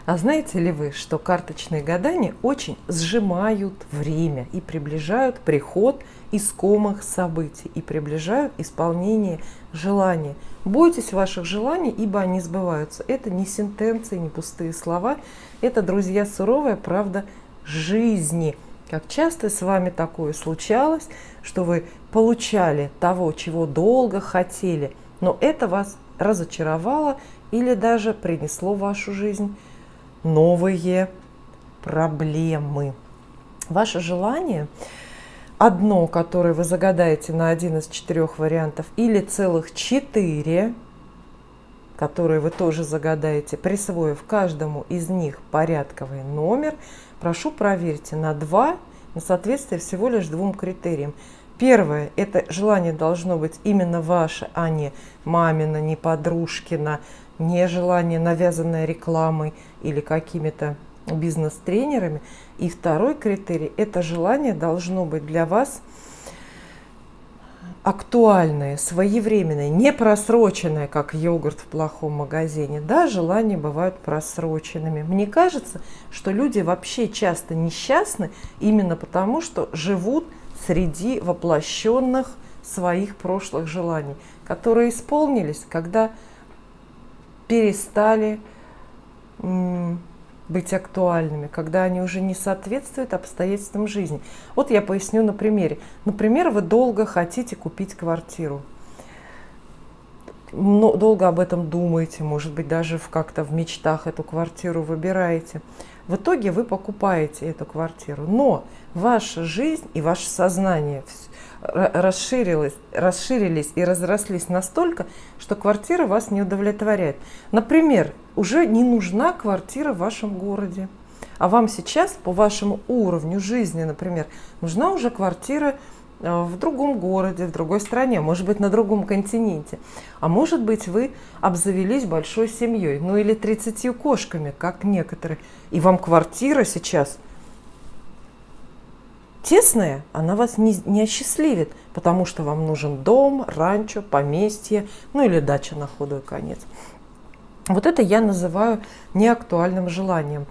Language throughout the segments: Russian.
А знаете ли вы, что карточные гадания очень сжимают время и приближают приход искомых событий, и приближают исполнение желания? Бойтесь ваших желаний, ибо они сбываются. Это не сентенции, не пустые слова, это, друзья, суровая правда жизни. Как часто с вами такое случалось, что вы получали того, чего долго хотели, но это вас разочаровало или даже принесло в вашу жизнь новые проблемы. Ваше желание, одно, которое вы загадаете на один из 4 вариантов, или целых 4, которые вы тоже загадаете, присвоив каждому из них порядковый номер, прошу проверьте на 2, на соответствие всего лишь 2 критериям. Первое, это желание должно быть именно ваше, а не мамино, не подружкино, не желание, навязанное рекламой или какими-то бизнес-тренерами. И второй критерий, это желание должно быть для вас актуальное, своевременное, не просроченное, как йогурт в плохом магазине. Да, желания бывают просроченными. Мне кажется, что люди вообще часто несчастны именно потому, что живут среди воплощенных своих прошлых желаний, которые исполнились, когда перестали быть актуальными, когда они уже не соответствуют обстоятельствам жизни. Вот я поясню на примере. Например, вы долго хотите купить квартиру. Но долго об этом думаете, может быть, даже как-то в мечтах эту квартиру выбираете. В итоге вы покупаете эту квартиру, но ваша жизнь и ваше сознание расширились и разрослись настолько, что квартира вас не удовлетворяет. Например, уже не нужна квартира в вашем городе, а вам сейчас по вашему уровню жизни, например, нужна уже квартира в другом городе, в другой стране, может быть, на другом континенте. А может быть, вы обзавелись большой семьей, ну или 30 кошками, как некоторые, и вам квартира сейчас тесная, она вас не осчастливит, потому что вам нужен дом, ранчо, поместье, ну или дача на худой конец. Вот это я называю неактуальным желанием.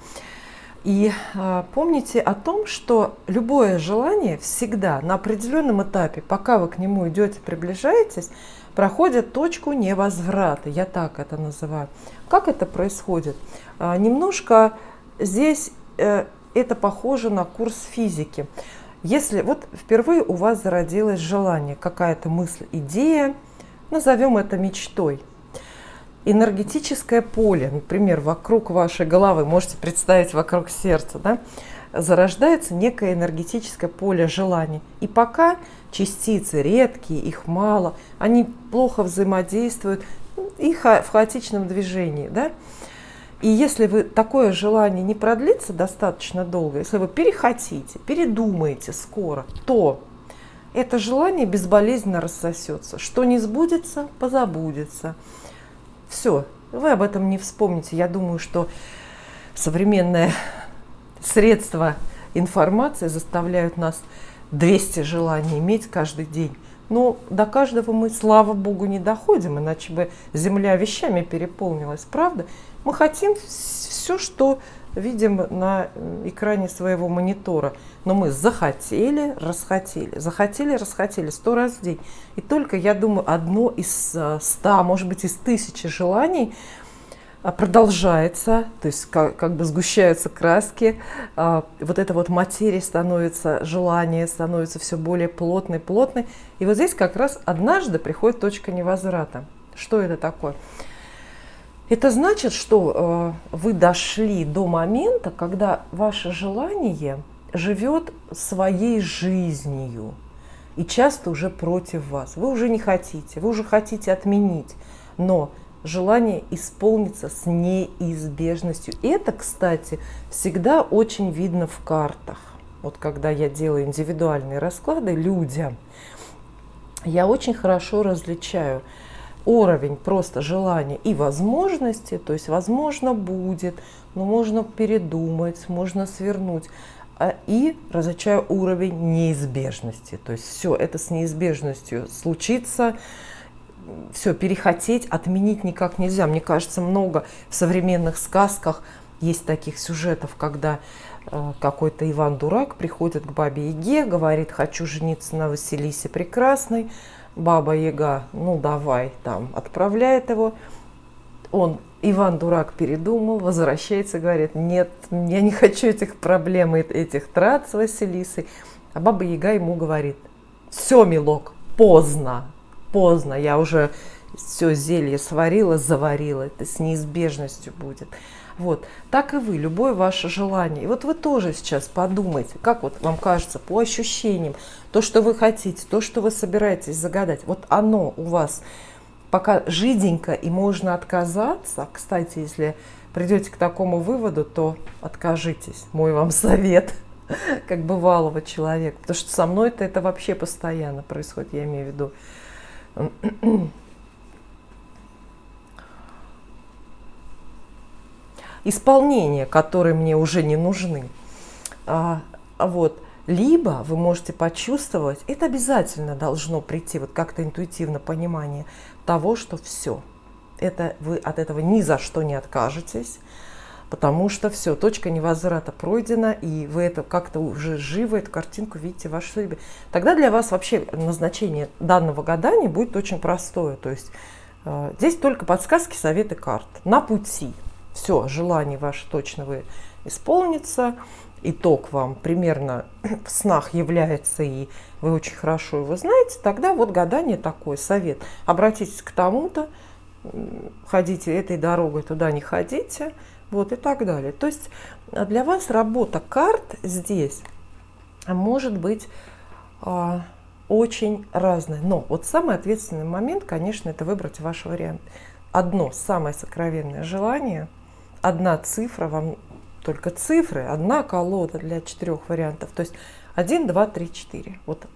И помните о том, что любое желание всегда на определенном этапе, пока вы к нему идете, приближаетесь, проходит точку невозврата. Я так это называю. Как это происходит? Немножко здесь это похоже на курс физики. Если вот впервые у вас зародилось желание, какая-то мысль, идея, назовем это мечтой. Энергетическое поле, например, вокруг вашей головы, можете представить вокруг сердца, да, зарождается некое энергетическое поле желаний. И пока частицы редкие, их мало, они плохо взаимодействуют, их в хаотичном движении, да. И если вы такое желание не продлится достаточно долго, если вы перехотите, передумаете скоро, то это желание безболезненно рассосется. Что не сбудется, позабудется. Все, вы об этом не вспомните. Я думаю, что современные средства информации заставляют нас 200 желаний иметь каждый день. Но до каждого мы, слава богу, не доходим, иначе бы земля вещами переполнилась, правда? Мы хотим все, что видим на экране своего монитора. Но мы захотели, расхотели, захотели, расхотели 100 раз в день. И только, я думаю, одно из 100, может быть, из 1000 желаний продолжается, то есть как бы сгущаются краски, вот эта вот материя становится, желание становится все более плотной, плотной. И вот здесь как раз однажды приходит точка невозврата. Что это такое? Это значит, что вы дошли до момента, когда ваше желание живет своей жизнью и часто уже против вас. Вы уже не хотите, вы уже хотите отменить, но желание исполнится с неизбежностью. И это, кстати, всегда очень видно в картах. Вот когда я делаю индивидуальные расклады людям, я очень хорошо различаю уровень просто желания и возможности, то есть возможно будет, но можно передумать, можно свернуть. И различаю уровень неизбежности, то есть все это с неизбежностью случится, все перехотеть, отменить никак нельзя. Мне кажется, много в современных сказках Есть таких сюжетов, когда какой-то Иван-дурак приходит к бабе Яге, говорит: хочу жениться на Василисе Прекрасной. Баба Яга: ну давай, там, отправляет его. Он, Иван-дурак, передумал, возвращается, говорит: нет, я не хочу этих проблем, этих трат с Василисой. А баба Яга ему говорит: все, милок, поздно, поздно, я уже все зелье сварила, заварила, это с неизбежностью будет. Вот, так и вы, любое ваше желание. И вот вы тоже сейчас подумайте, как вот вам кажется, по ощущениям, то, что вы хотите, то, что вы собираетесь загадать, вот оно у вас пока жиденько и можно отказаться. Кстати, если придете к такому выводу, то откажитесь, мой вам совет, как бывалого человека. Потому что со мной это вообще постоянно происходит, я имею в виду. Исполнения, которые мне уже не нужны. Вот. Либо вы можете почувствовать, это обязательно должно прийти, вот как-то интуитивно понимание того, что все, это вы от этого ни за что не откажетесь, потому что все, точка невозврата пройдена, и вы это как-то уже живо, эту картинку видите в вашей судьбе. Тогда для вас вообще назначение данного гадания будет очень простое. То есть здесь только подсказки, советы карт на пути. Все, желание ваше точно вы исполнится, итог вам примерно в снах является, и вы очень хорошо его знаете, тогда вот гадание такое, совет. Обратитесь к тому-то, ходите этой дорогой, туда не ходите, вот и так далее. То есть для вас работа карт здесь может быть очень разная. Но вот самый ответственный момент, конечно, это выбрать ваш вариант. Одно самое сокровенное желание, одна цифра, вам только цифры, одна колода для 4 вариантов. То есть 1, 2, 3, 4. Вот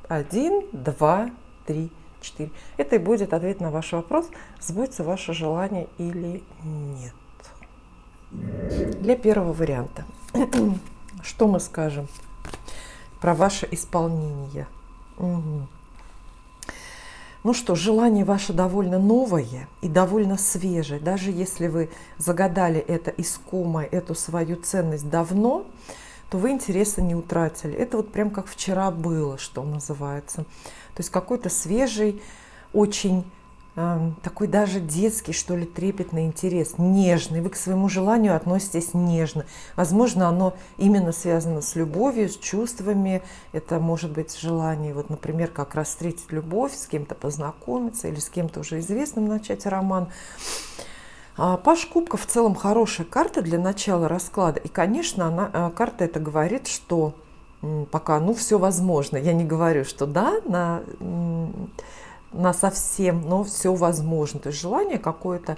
1, 2, 3, 4. Это и будет ответ на ваш вопрос, сбудется ваше желание или нет. Для первого варианта. Что мы скажем про ваше исполнение? Угу. Ну что, желание ваше довольно новое и довольно свежее. Даже если вы загадали это искомое, эту свою ценность давно, то вы интереса не утратили. Это вот прям как вчера было, что называется. То есть какой-то свежий, очень такой даже детский, что ли, трепетный интерес, нежный. Вы к своему желанию относитесь нежно. Возможно, оно именно связано с любовью, с чувствами. Это может быть желание, вот, например, как раз встретить любовь, с кем-то познакомиться или с кем-то уже известным начать роман. Паж кубков в целом хорошая карта для начала расклада. И, конечно, карта эта говорит, что пока, ну, все возможно. Я не говорю, что да, на совсем, но все возможно. То есть желание какое-то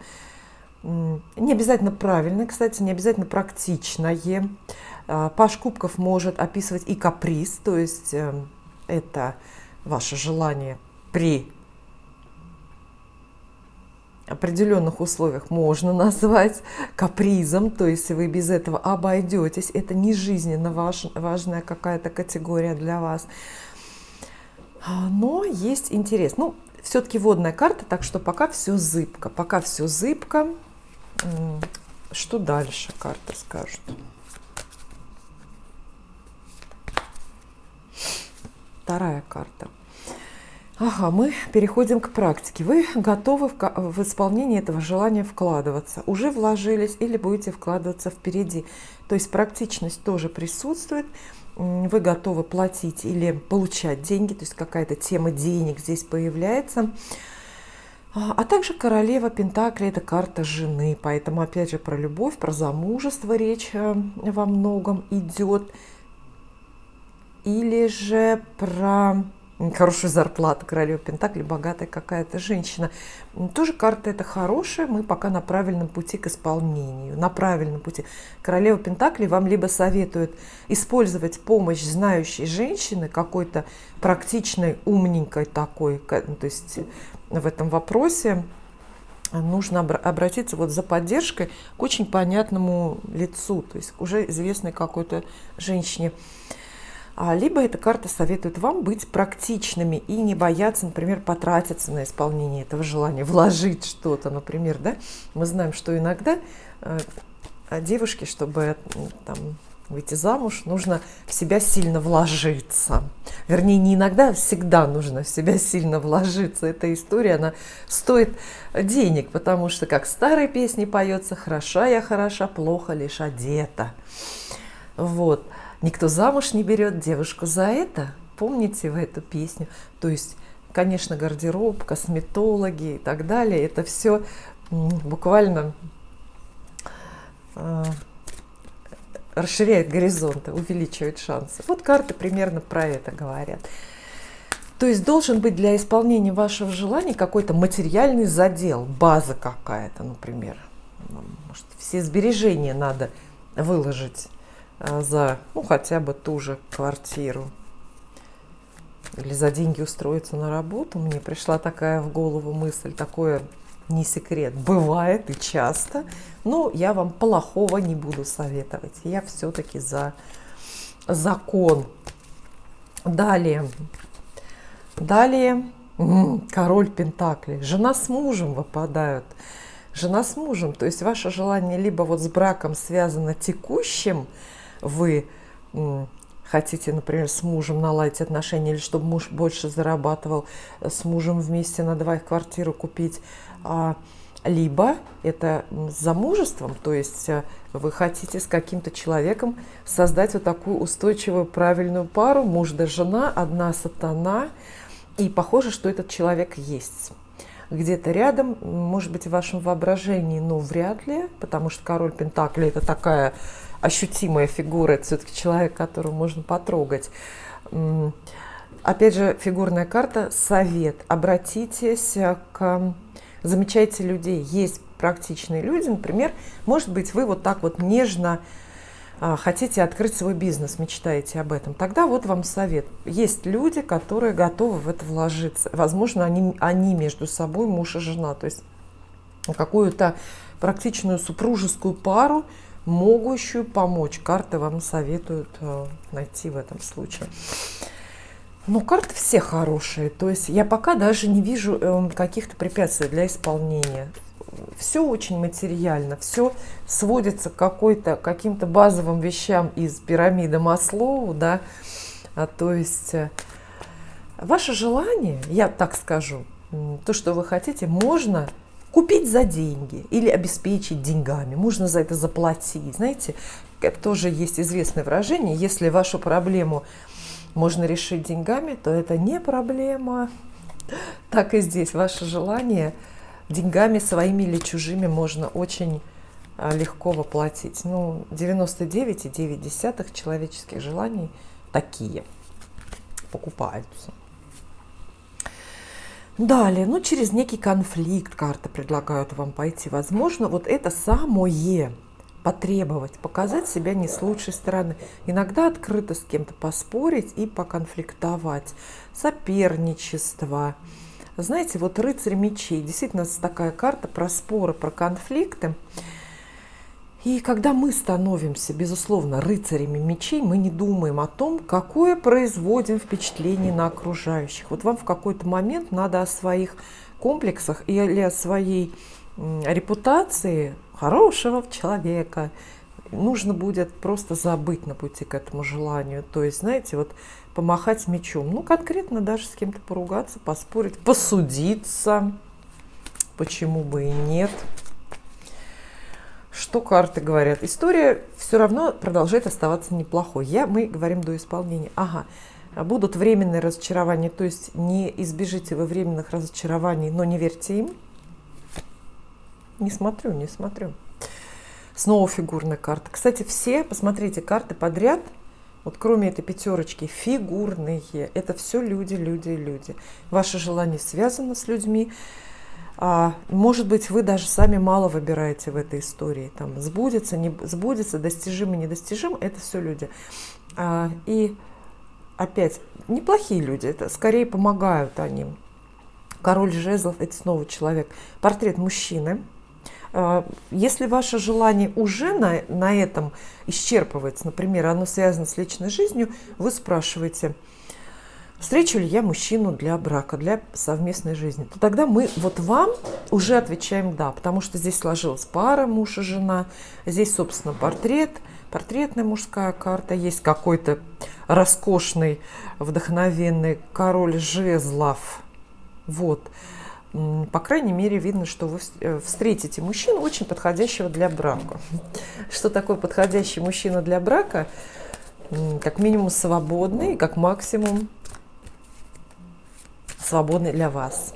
не обязательно правильное, кстати, не обязательно практичное. Паж кубков может описывать и каприз, то есть это ваше желание при определенных условиях можно назвать капризом, то есть вы без этого обойдетесь. Это не жизненно важная какая-то категория для вас. Но есть интерес. Ну, все-таки водная карта, так что пока все зыбко. Пока все зыбко. Что дальше карта скажет? Вторая карта. Ага, мы переходим к практике. Вы готовы в исполнение этого желания вкладываться. Уже вложились или будете вкладываться впереди. То есть практичность тоже присутствует. Вы готовы платить или получать деньги, то есть какая-то тема денег здесь появляется. А также королева Пентаклей – это карта жены, поэтому опять же про любовь, про замужество речь во многом идет. Или же про хорошую зарплату, королева Пентаклей, богатая какая-то женщина. Тоже карта эта хорошая, мы пока на правильном пути к исполнению, на правильном пути. Королева Пентаклей вам либо советует использовать помощь знающей женщины, какой-то практичной, умненькой такой, то есть в этом вопросе нужно обратиться вот за поддержкой к очень понятному лицу, то есть к уже известной какой-то женщине. Либо эта карта советует вам быть практичными и не бояться, например, потратиться на исполнение этого желания, вложить что-то, например, да. Мы знаем, что иногда девушке, чтобы там выйти замуж, нужно в себя сильно вложиться. Вернее, не иногда, а всегда нужно в себя сильно вложиться. Эта история, она стоит денег, потому что, как в старой песне поется, «Хороша я хороша, плохо лишь одета». Вот. Никто замуж не берет девушку за это. Помните вы эту песню? То есть, конечно, гардероб, косметологи и так далее, это все буквально расширяет горизонты, увеличивает шансы. Вот карты примерно про это говорят. То есть должен быть для исполнения вашего желания какой-то материальный задел, база какая-то, например. Может, все сбережения надо выложить за, ну, хотя бы ту же квартиру. Или за деньги устроиться на работу. Мне пришла такая в голову мысль, такое не секрет, бывает и часто, но я вам плохого не буду советовать. Я все-таки за закон. Далее, король пентаклей. Жена с мужем выпадают. Жена с мужем, то есть ваше желание либо вот с браком связано текущим, вы хотите, например, с мужем наладить отношения, или чтобы муж больше зарабатывал, с мужем вместе на двоих квартиру купить, либо это с замужеством, то есть вы хотите с каким-то человеком создать вот такую устойчивую, правильную пару, муж да жена, одна сатана, и похоже, что этот человек есть. Где-то рядом, может быть, в вашем воображении, но вряд ли, потому что король пентаклей – это такая ощутимая фигура, это все-таки человек, которого можно потрогать. Опять же, фигурная карта – совет. Обратитесь к… Замечайте людей. Есть практичные люди, например, может быть, вы вот так вот нежно хотите открыть свой бизнес, мечтаете об этом. Тогда вот вам совет. Есть люди, которые готовы в это вложиться. Возможно, они между собой муж и жена. То есть какую-то практичную супружескую пару, могущую помочь. Карты вам советуют найти в этом случае. Но карты все хорошие. То есть я пока даже не вижу каких-то препятствий для исполнения. Все очень материально, все сводится к каким-то базовым вещам из пирамиды Маслоу, да. То есть ваше желание, я так скажу, то, что вы хотите, можно купить за деньги или обеспечить деньгами, можно за это заплатить. Знаете, это тоже есть известное выражение, если вашу проблему можно решить деньгами, то это не проблема. Так и здесь ваше желание деньгами своими или чужими можно очень легко воплотить. Ну, 99,9 человеческих желаний такие покупаются. Далее, ну, через некий конфликт карты предлагают вам пойти. Возможно, вот это самое потребовать, показать себя не с лучшей стороны. Иногда открыто с кем-то поспорить и поконфликтовать. Соперничество. Знаете, вот рыцарь мечей. Действительно, такая карта про споры, про конфликты. И когда мы становимся, безусловно, рыцарями мечей, мы не думаем о том, какое производим впечатление на окружающих. Вот вам в какой-то момент надо о своих комплексах или о своей репутации хорошего человека нужно будет просто забыть на пути к этому желанию. То есть, знаете, вот помахать мечом. Ну, конкретно даже с кем-то поругаться, поспорить, посудиться. Почему бы и нет? Что карты говорят? История все равно продолжает оставаться неплохой. Мы говорим до исполнения. Ага, будут временные разочарования, то есть не избежите вы временных разочарований, но не верьте им. Не смотрю. Снова фигурная карта. Кстати, все, посмотрите, карты подряд, вот кроме этой пятерочки, фигурные. Это все люди. Ваше желание связано с людьми. Может быть, вы даже сами мало выбираете в этой истории. Там сбудется, не сбудется, достижимо, недостижимо. Это все люди. И опять, неплохие люди. Это скорее помогают они. Король жезлов – это снова человек. Портрет мужчины. Если ваше желание уже на этом исчерпывается, например, оно связано с личной жизнью, вы спрашиваете: встречу ли я мужчину для брака, для совместной жизни, то тогда мы вот вам уже отвечаем «да», потому что здесь сложилась пара муж и жена, здесь, собственно, портретная мужская карта, есть какой-то роскошный, вдохновенный король жезлов. Вот. По крайней мере, видно, что вы встретите мужчину, очень подходящего для брака. Что такое подходящий мужчина для брака? Как минимум свободный, как максимум свободный для вас.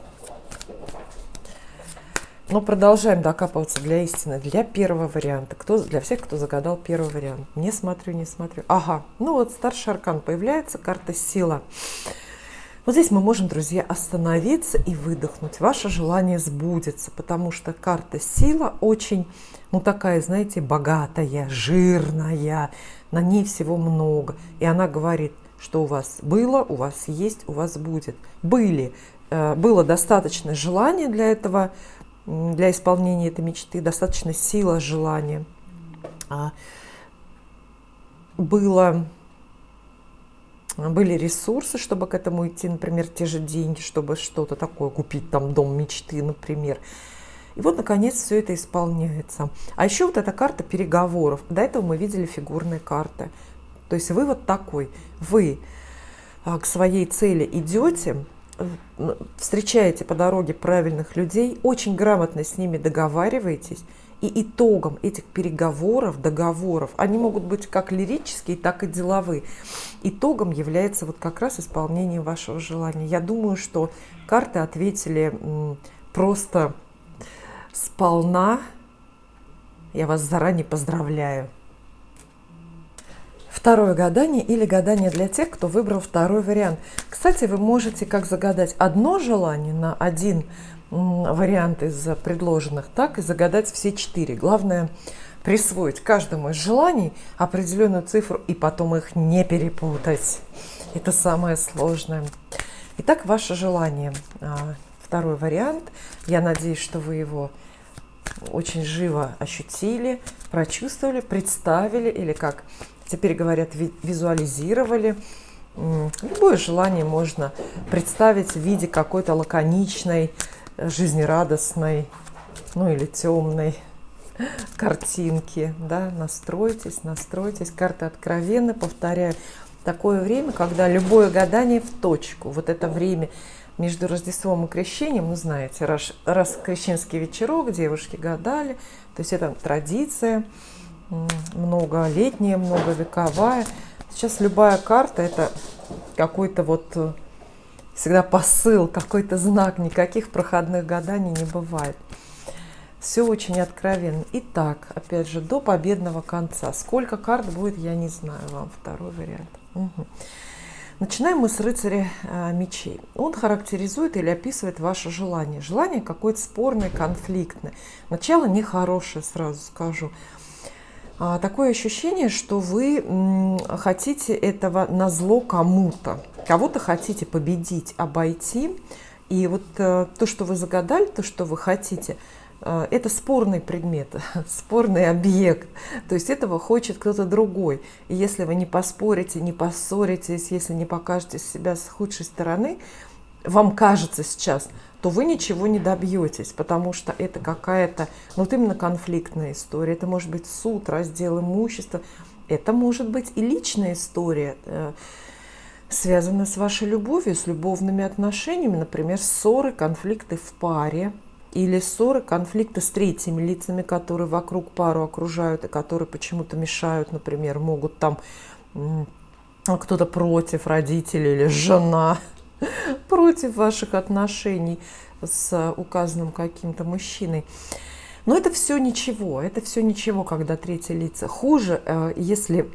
Но продолжаем докапываться для истины, для первого варианта. Для всех, кто загадал первый вариант. Не смотрю, не смотрю. Ага, ну вот старший аркан появляется, карта сила. Вот здесь мы можем, друзья, остановиться и выдохнуть. Ваше желание сбудется, потому что карта сила очень, ну такая, знаете, богатая, жирная, на ней всего много. И она говорит, что у вас было, у вас есть, у вас будет. Было достаточно желания для этого, для исполнения этой мечты, достаточно сила желания. Были ресурсы, чтобы к этому идти, например, те же деньги, чтобы что-то такое купить, там дом мечты, например. И вот, наконец, все это исполняется. А еще вот эта карта переговоров. До этого мы видели фигурные карты. То есть вы вот такой, вы к своей цели идете, встречаете по дороге правильных людей, очень грамотно с ними договариваетесь, и итогом этих переговоров, договоров, они могут быть как лирические, так и деловые, итогом является вот как раз исполнение вашего желания. Я думаю, что карты ответили просто сполна. Я вас заранее поздравляю. Второе гадание или гадание для тех, кто выбрал второй вариант. Кстати, вы можете как загадать одно желание на один вариант из предложенных, так и загадать все 4. Главное присвоить каждому из желаний определенную цифру и потом их не перепутать. Это самое сложное. Итак, ваше желание. Второй вариант. Я надеюсь, что вы его очень живо ощутили, прочувствовали, представили или, как теперь говорят, визуализировали. Любое желание можно представить в виде какой-то лаконичной, жизнерадостной, ну или темной картинки. Да? Настройтесь, настройтесь. Карты откровенны, повторяю. Такое время, когда любое гадание в точку. Вот это время между Рождеством и Крещением, ну знаете, раз крещенский вечерок, девушки гадали, то есть это традиция многолетняя, многовековая. Сейчас любая карта — это какой-то вот всегда посыл, какой-то знак, никаких проходных гаданий не бывает. Все очень откровенно. Итак, опять же, до победного конца. Сколько карт будет, я не знаю, вам второй вариант. Угу. Начинаем мы с рыцаря мечей. Он характеризует или описывает ваше желание. Желание какое-то спорное, конфликтное. Начало нехорошее, сразу скажу. Такое ощущение, что вы хотите этого назло кому-то. Кого-то хотите победить, обойти. И вот то, что вы загадали, то, что вы хотите, это спорный предмет, спорный объект. То есть этого хочет кто-то другой. И если вы не поспорите, не поссоритесь, если не покажете себя с худшей стороны, вам кажется сейчас, то вы ничего не добьетесь, потому что это какая-то, вот именно конфликтная история. Это может быть суд, раздел имущества. Это может быть и личная история, связанная с вашей любовью, с любовными отношениями. Например, ссоры, конфликты в паре. Или ссоры, конфликты с третьими лицами, которые вокруг пару окружают и которые почему-то мешают, например, могут там кто-то против, родители или жена против ваших отношений с указанным каким-то мужчиной. Но это все ничего, когда третьи лица. Хуже, если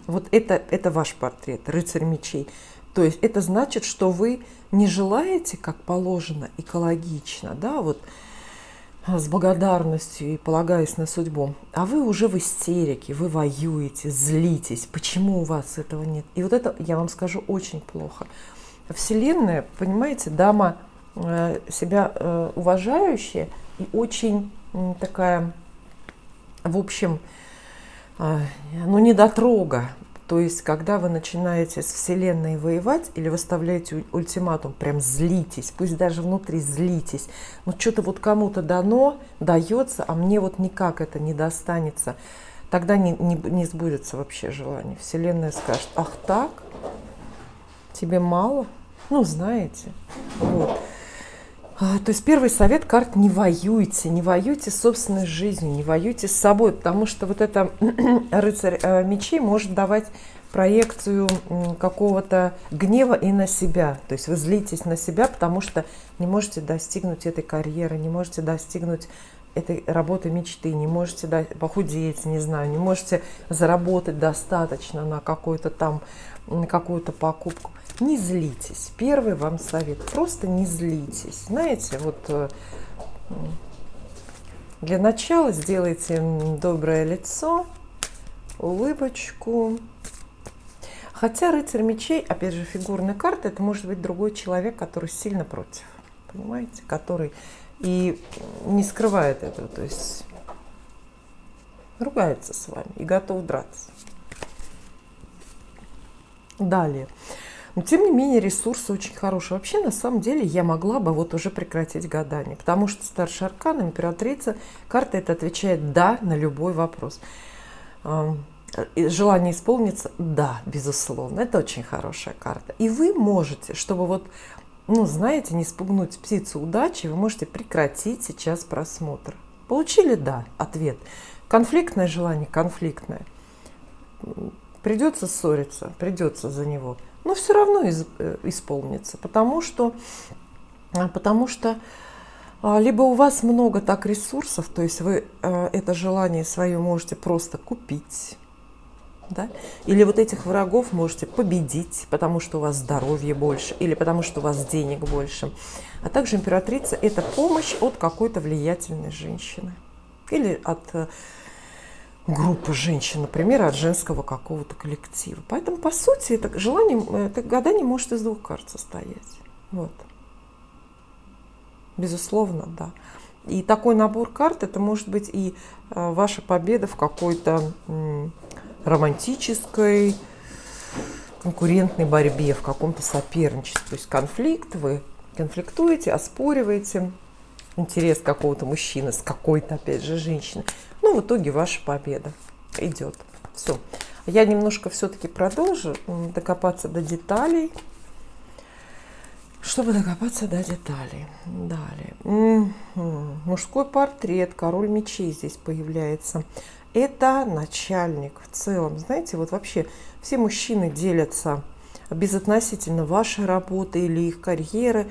вот это ваш портрет, рыцарь мечей. То есть это значит, что вы не желаете, как положено, экологично, да, вот с благодарностью и полагаясь на судьбу, а вы уже в истерике, вы воюете, злитесь. Почему у вас этого нет? И вот это, я вам скажу, очень плохо. Вселенная, понимаете, дама себя уважающая и очень такая, в общем, ну, недотрога. То есть, когда вы начинаете с Вселенной воевать или выставляете ультиматум, прям злитесь, пусть даже внутри злитесь, но что-то вот кому-то дано, дается, а мне вот никак это не достанется, тогда не сбудется вообще желание. Вселенная скажет: ах так? Тебе мало? Ну, знаете. Вот. То есть первый совет карт: не воюйте, не воюйте с собственной жизнью, не воюйте с собой, потому что вот это рыцарь мечей может давать проекцию какого-то гнева и на себя. То есть вы злитесь на себя, потому что не можете достигнуть этой карьеры, не можете достигнуть этой работы мечты, не можете похудеть, не знаю, не можете заработать достаточно на какую-то там, какую-то покупку. Не злитесь. Первый вам совет: просто не злитесь. Знаете, вот для начала сделайте доброе лицо, улыбочку. Хотя рыцарь мечей, опять же, фигурная карта, это может быть другой человек, который сильно против, понимаете, который и не скрывает этого, то есть ругается с вами и готов драться. Далее. Но, тем не менее, ресурсы очень хорошие. Вообще, на самом деле, я могла бы вот уже прекратить гадание, потому что старший аркан, императрица, карта эта отвечает «да» на любой вопрос. Желание исполнится? Да, безусловно. Это очень хорошая карта. И вы можете, чтобы вот, ну, знаете, не спугнуть птицу удачи, вы можете прекратить сейчас просмотр. Получили «да» ответ. Конфликтное желание? Конфликтное. Придется ссориться, придется за него. Но все равно исполнится, потому что либо у вас много так ресурсов, то есть вы это желание свое можете просто купить, да? Или вот этих врагов можете победить, потому что у вас здоровья больше, или потому что у вас денег больше. А также императрица – это помощь от какой-то влиятельной женщины или от группы женщин, например, от женского какого-то коллектива. Поэтому, по сути, это желание, это гадание может из двух карт состоять. Вот. Безусловно, да. И такой набор карт, это может быть и ваша победа в какой-то романтической, конкурентной борьбе, в каком-то соперничестве. То есть конфликт, вы конфликтуете, оспориваете интерес какого-то мужчины с какой-то, опять же, женщиной. Ну, в итоге ваша победа идет. Все. Я немножко все-таки продолжу докопаться до деталей. Чтобы докопаться до деталей. Далее. Мужской портрет, король мечей здесь появляется. Это начальник в целом. Знаете, вот вообще все мужчины делятся безотносительно вашей работы или их карьеры,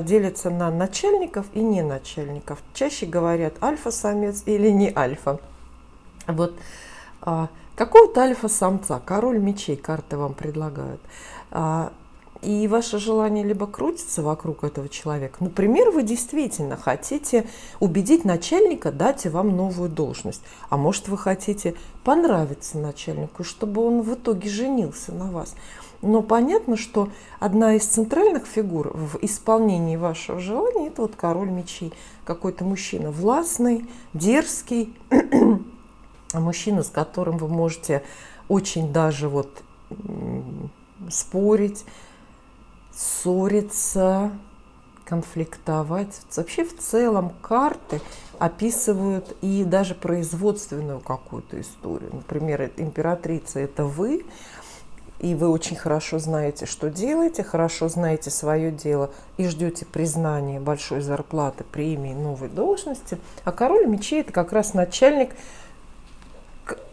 делятся на начальников и не начальников. Чаще говорят альфа-самец или не альфа. Вот какого-то альфа-самца, король мечей, карты вам предлагают. И ваше желание либо крутится вокруг этого человека. Например, вы действительно хотите убедить начальника дать вам новую должность. А может, вы хотите понравиться начальнику, чтобы он в итоге женился на вас. Но понятно, что одна из центральных фигур в исполнении вашего желания – это вот король мечей. Какой-то мужчина властный, дерзкий, мужчина, с которым вы можете очень даже вот спорить, ссориться, конфликтовать. Вообще в целом карты описывают и даже производственную какую-то историю. Например, императрица – это вы, и вы очень хорошо знаете, что делаете, хорошо знаете свое дело и ждете признания, большой зарплаты, премии, новой должности. А король мечей – это как раз начальник,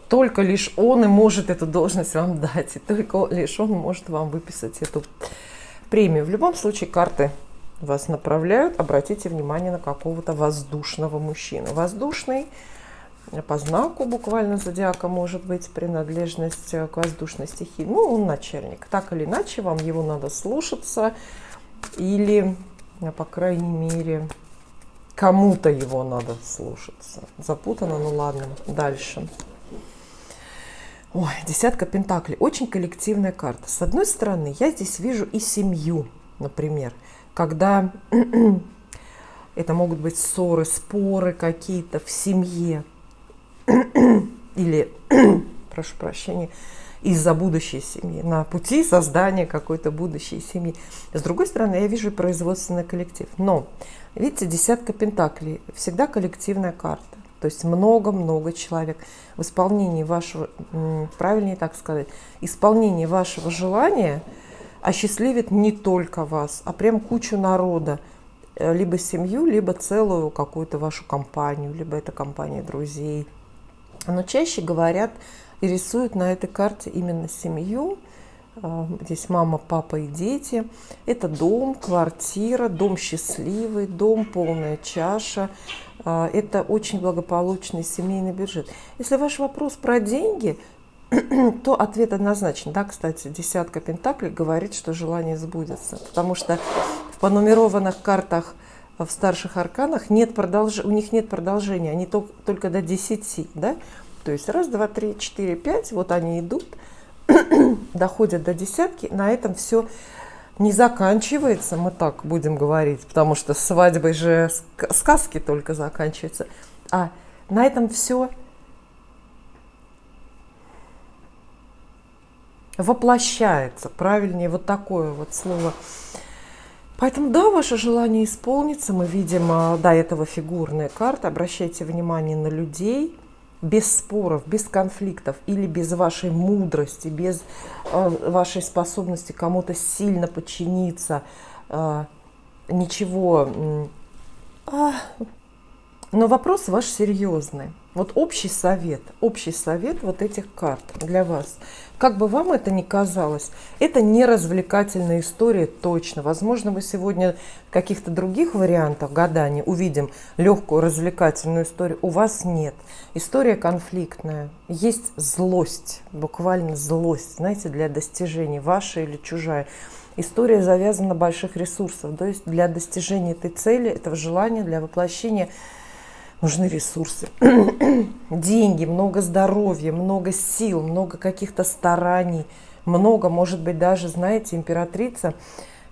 только лишь он и может эту должность вам дать, и только лишь он может вам выписать эту премию. В любом случае карты вас направляют. Обратите внимание на какого-то воздушного мужчину. Воздушный по знаку буквально зодиака может быть принадлежность к воздушной стихии. Ну, он начальник. Так или иначе, вам его надо слушаться или, по крайней мере, кому-то его надо слушаться. Запутано, ну ладно. Дальше. Ой, десятка пентаклей. Очень коллективная карта. С одной стороны, я здесь вижу и семью, например, когда это могут быть ссоры, споры какие-то в семье. Или прошу прощения, из-за будущей семьи, на пути создания какой-то будущей семьи. С другой стороны, я вижу производственный коллектив. Но, видите, десятка пентаклей всегда коллективная карта. То есть много-много человек. В исполнении вашего, правильнее так сказать, исполнение вашего желания осчастливит не только вас, а прям кучу народа. Либо семью, либо целую какую-то вашу компанию, либо это компания друзей. Но чаще говорят и рисуют на этой карте именно семью. Здесь мама, папа и дети. Это дом, квартира, дом счастливый, дом полная чаша. Это очень благополучный семейный бюджет. Если ваш вопрос про деньги, то ответ однозначен. Да, кстати, десятка пентаклей говорит, что желание сбудется. Потому что в понумерованных картах в старших арканах у них нет продолжения. Они только до 10. Да? То есть раз, два, три, четыре, пять. Вот они идут, доходят до десятки. На этом все не заканчивается, мы так будем говорить. Потому что свадьбой же сказки только заканчиваются. А на этом все воплощается, правильнее вот такое вот слово. Поэтому да, ваше желание исполнится. Мы видим до этого фигурные карты. Обращайте внимание на людей без споров, без конфликтов или без вашей мудрости, без вашей способности кому-то сильно подчиниться. Ничего. Но вопрос ваш серьезный. Вот общий совет вот этих карт для вас. Как бы вам это ни казалось, это не развлекательная история точно. Возможно, вы сегодня в каких-то других вариантах гадания увидим легкую развлекательную историю. У вас нет. История конфликтная. Есть злость, буквально злость, знаете, для достижений, ваша или чужая. История завязана на больших ресурсах. То есть для достижения этой цели, этого желания, для воплощения нужны ресурсы, деньги, много здоровья, много сил, много каких-то стараний, много, может быть, даже, знаете, императрица,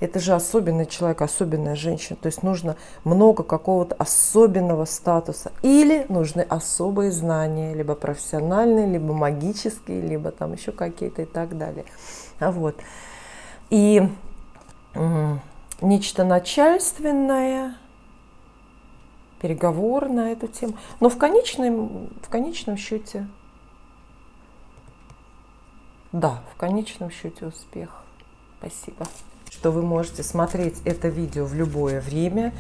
это же особенный человек, особенная женщина, то есть нужно много какого-то особенного статуса, или нужны особые знания, либо профессиональные, либо магические, либо там еще какие-то и так далее. Вот. И нечто начальственное, переговоры на эту тему. Но в конечном счете, да, в конечном счете успех. Спасибо. Что вы можете смотреть это видео в любое время.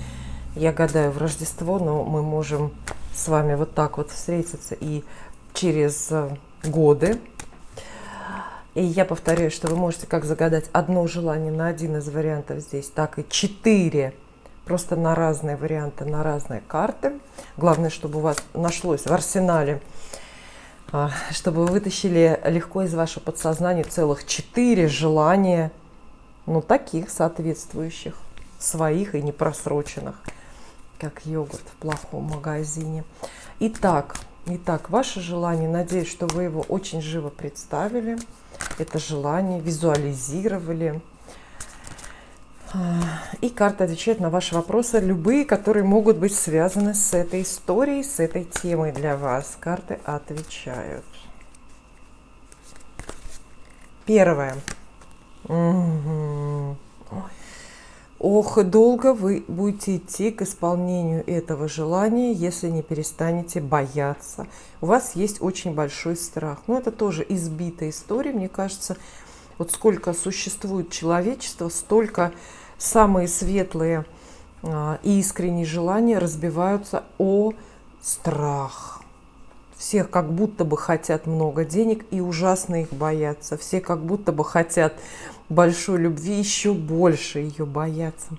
Я гадаю в Рождество, но мы можем с вами вот так вот встретиться и через годы. И я повторяю, что вы можете как загадать одно желание на один из вариантов здесь, так и 4. Просто на разные варианты, на разные карты. Главное, чтобы у вас нашлось в арсенале, чтобы вы вытащили легко из вашего подсознания целых 4 желания, ну, таких соответствующих, своих и непросроченных, как йогурт в плохом магазине. Итак, ваше желание, надеюсь, что вы его очень живо представили, это желание визуализировали. И карта отвечает на ваши вопросы, любые, которые могут быть связаны с этой историей, с этой темой для вас. Карты отвечают. Первое. Ох, долго вы будете идти к исполнению этого желания, если не перестанете бояться. У вас есть очень большой страх. Но это тоже избитая история, мне кажется. Вот сколько существует человечество, столько самые светлые и искренние желания разбиваются о страх. Все как будто бы хотят много денег и ужасно их боятся. Все как будто бы хотят большой любви, еще больше ее боятся.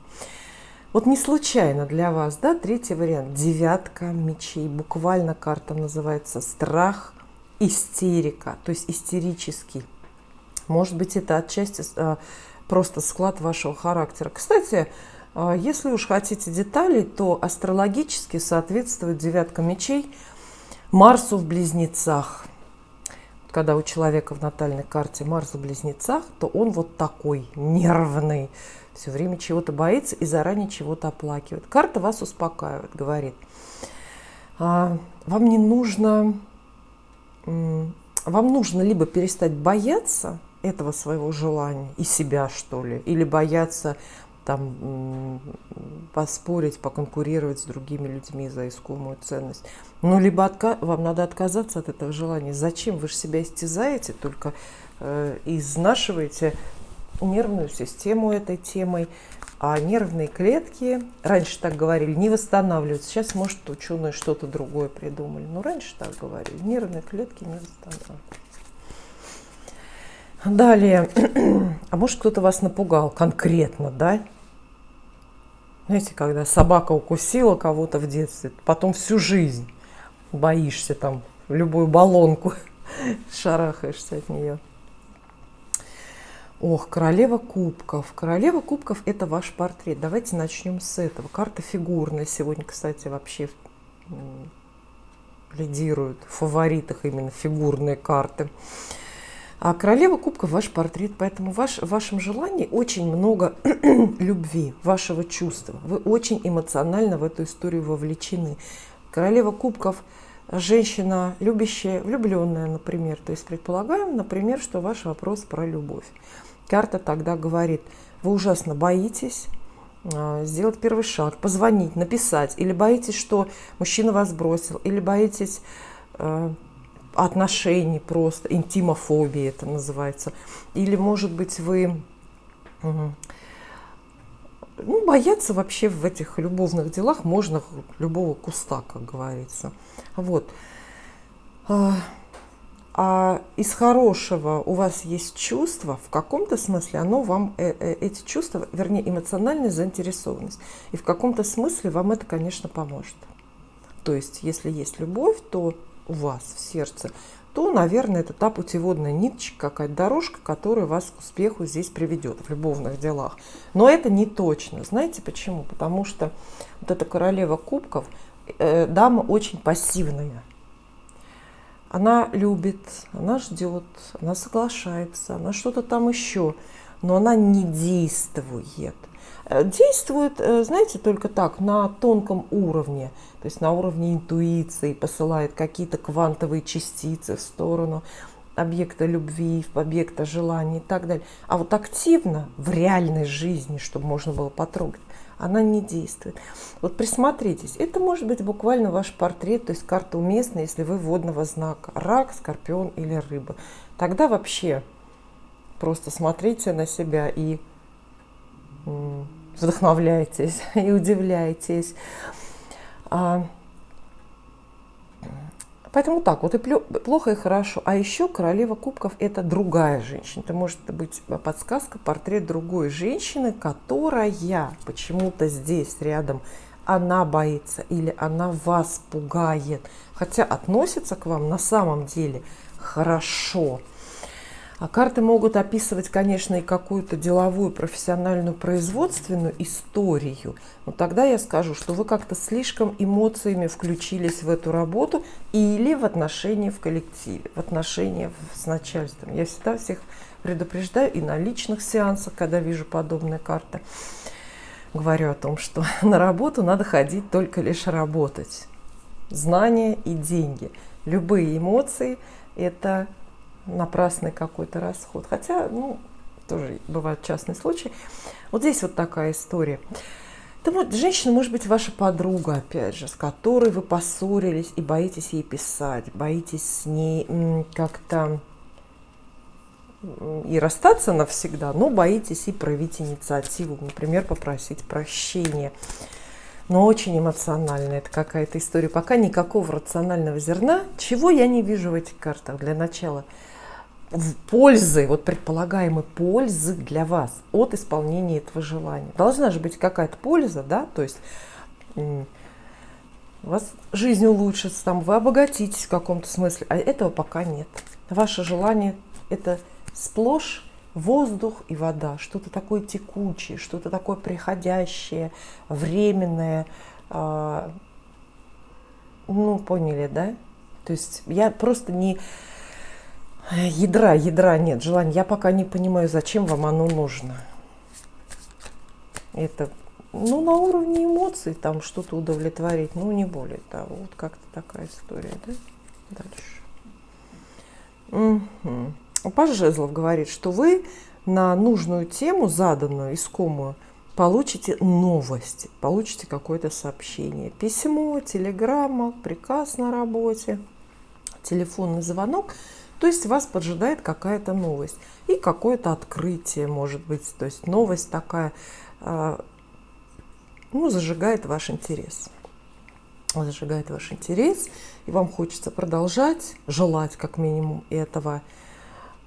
Вот не случайно для вас, да, третий вариант. 9 мечей. Буквально карта называется страх, истерика, то есть истерический. Может быть, это отчасти просто склад вашего характера. Кстати, если уж хотите деталей, то астрологически соответствует 9 мечей Марсу в Близнецах. Когда у человека в натальной карте Марс в Близнецах, то он вот такой нервный, все время чего-то боится и заранее чего-то оплакивает. Карта вас успокаивает, говорит, вам не нужно вам нужно либо перестать бояться этого своего желания и себя, что ли, или бояться там поспорить, поконкурировать с другими людьми за искомую ценность. Ну, либо вам надо отказаться от этого желания. Зачем? Вы же себя истязаете, только изнашиваете нервную систему этой темой. А нервные клетки, раньше так говорили, не восстанавливаются. Сейчас, может, ученые что-то другое придумали. Но раньше так говорили, нервные клетки не восстанавливаются. Далее, а может, кто-то вас напугал конкретно, да? Знаете, когда собака укусила кого-то в детстве, потом всю жизнь боишься там любую баллонку, шарахаешься от нее. Ох, королева кубков. Королева кубков – это ваш портрет. Давайте начнем с этого. Карта фигурная. Сегодня, кстати, вообще лидируют в фаворитах именно фигурные карты. А королева кубков – ваш портрет. Поэтому в вашем желании очень много любви, вашего чувства. Вы очень эмоционально в эту историю вовлечены. Королева кубков – женщина любящая, влюбленная, например. То есть предполагаем, например, что ваш вопрос про любовь. Карта тогда говорит, вы ужасно боитесь сделать первый шаг, позвонить, написать, или боитесь, что мужчина вас бросил, или боитесь отношений просто, интимофобия это называется, или, может быть, вы бояться вообще в этих любовных делах можно любого куста, как говорится. Вот. А из хорошего у вас есть чувство, в каком-то смысле оно вам, эти чувства, вернее, эмоциональная заинтересованность. И в каком-то смысле вам это, конечно, поможет. То есть, если есть любовь, то у вас в сердце, то, наверное, это та путеводная ниточка, какая-то дорожка, которая вас к успеху здесь приведет в любовных делах. Но это не точно. Знаете почему? Потому что вот эта королева кубков, дама очень пассивная. Она любит, она ждет, она соглашается, она что-то там еще, но она не действует. Действует, знаете, только так, на тонком уровне, то есть на уровне интуиции, посылает какие-то квантовые частицы в сторону объекта любви, объекта желания и так далее. А вот активно в реальной жизни, чтобы можно было потрогать, она не действует. Вот присмотритесь, это может быть буквально ваш портрет, то есть карта уместна, если вы водного знака, рак, скорпион или рыба. Тогда вообще просто смотрите на себя и вдохновляйтесь и удивляйтесь. Поэтому так, вот и плохо, и хорошо. А еще королева кубков – это другая женщина. Это может быть подсказка, портрет другой женщины, которая почему-то здесь рядом, она боится или она вас пугает. Хотя относится к вам на самом деле хорошо. А карты могут описывать, конечно, и какую-то деловую, профессиональную, производственную историю. Но тогда я скажу, что вы как-то слишком эмоциями включились в эту работу или в отношения в коллективе, в отношения с начальством. Я всегда всех предупреждаю и на личных сеансах, когда вижу подобные карты, говорю о том, что на работу надо ходить только лишь работать. Знания и деньги. Любые эмоции – это напрасный какой-то расход. Хотя, тоже бывают частные случаи. Вот здесь вот такая история. Женщина может быть ваша подруга, опять же, с которой вы поссорились и боитесь ей писать, боитесь с ней как-то и расстаться навсегда, но боитесь и проявить инициативу, например, попросить прощения. Но очень эмоционально это какая-то история. Пока никакого рационального зерна, чего я не вижу в этих картах для начала. Пользы, вот предполагаемой пользы для вас от исполнения этого желания. Должна же быть какая-то польза, да, то есть у вас жизнь улучшится, там, вы обогатитесь в каком-то смысле, а этого пока нет. Ваше желание – это сплошь воздух и вода, что-то такое текучее, что-то такое приходящее, временное, поняли, да? То есть я просто не... Ядра нет, желания. Я пока не понимаю, зачем вам оно нужно. Это, на уровне эмоций, там что-то удовлетворить, не более того. Вот как-то такая история, да? Дальше. Мгм. Паж жезлов говорит, что вы на нужную тему, заданную, искомую, получите новости, получите какое-то сообщение. Письмо, телеграмма, приказ на работе, телефонный звонок. То есть вас поджидает какая-то новость и какое-то открытие, может быть. То есть новость такая, зажигает ваш интерес. Зажигает ваш интерес, и вам хочется продолжать, желать как минимум этого.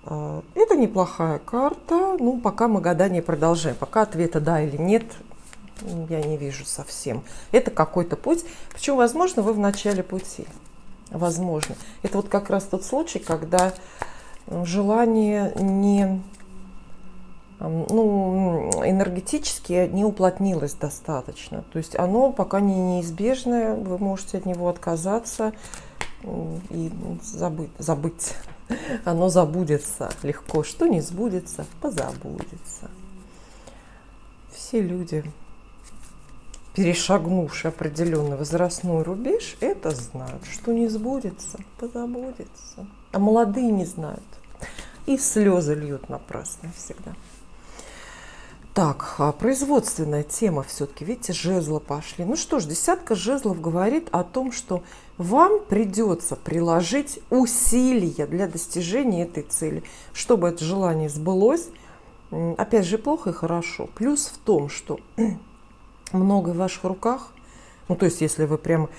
Это неплохая карта. Ну, пока мы гадание продолжаем. Пока ответа да или нет, я не вижу совсем. Это какой-то путь. Причем, возможно, вы в начале пути. Возможно. Это вот как раз тот случай, когда желание не, энергетически не уплотнилось достаточно. То есть оно пока не неизбежное, вы можете от него отказаться и забыть. Оно забудется легко. Что не сбудется, позабудется. Все люди, перешагнувшие определенный возрастной рубеж, это знают. Что не сбудется, позабудется. А молодые не знают. И слезы льют напрасно всегда. Так, производственная тема все-таки. Видите, жезлы пошли. Ну что ж, десятка жезлов говорит о том, что вам придется приложить усилия для достижения этой цели, чтобы это желание сбылось. Опять же, плохо и хорошо. Плюс в том, что много в ваших руках. Ну, то есть, если вы прям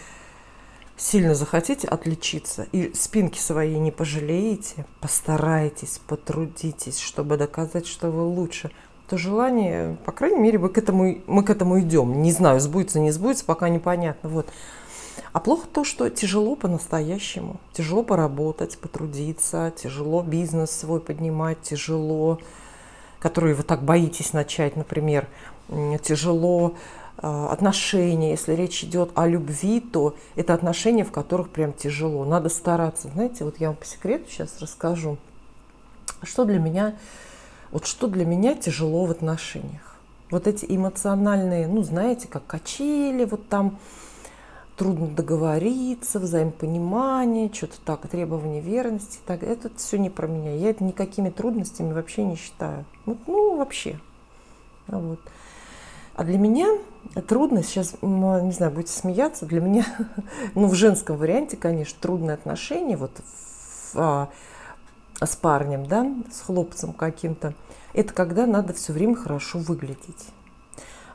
сильно захотите отличиться и спинки своей не пожалеете, постарайтесь, потрудитесь, чтобы доказать, что вы лучше, то желание, по крайней мере, мы к этому идем. Не знаю, сбудется, не сбудется, пока непонятно. Вот. А плохо то, что тяжело по-настоящему. Тяжело поработать, потрудиться, тяжело бизнес свой поднимать, тяжело, который вы так боитесь начать, например, тяжело отношения. Если речь идет о любви, то это отношения, в которых прям тяжело. Надо стараться. Знаете, вот я вам по секрету сейчас расскажу, что для меня тяжело в отношениях. Вот эти эмоциональные, знаете, как качели, вот там трудно договориться, взаимопонимание, что-то так, требования верности. Так, это все не про меня. Я это никакими трудностями вообще не считаю. Вообще. Вот. А для меня трудность, сейчас, не знаю, будете смеяться, для меня, в женском варианте, конечно, трудные отношения, вот с парнем, да, с хлопцем каким-то, это когда надо все время хорошо выглядеть.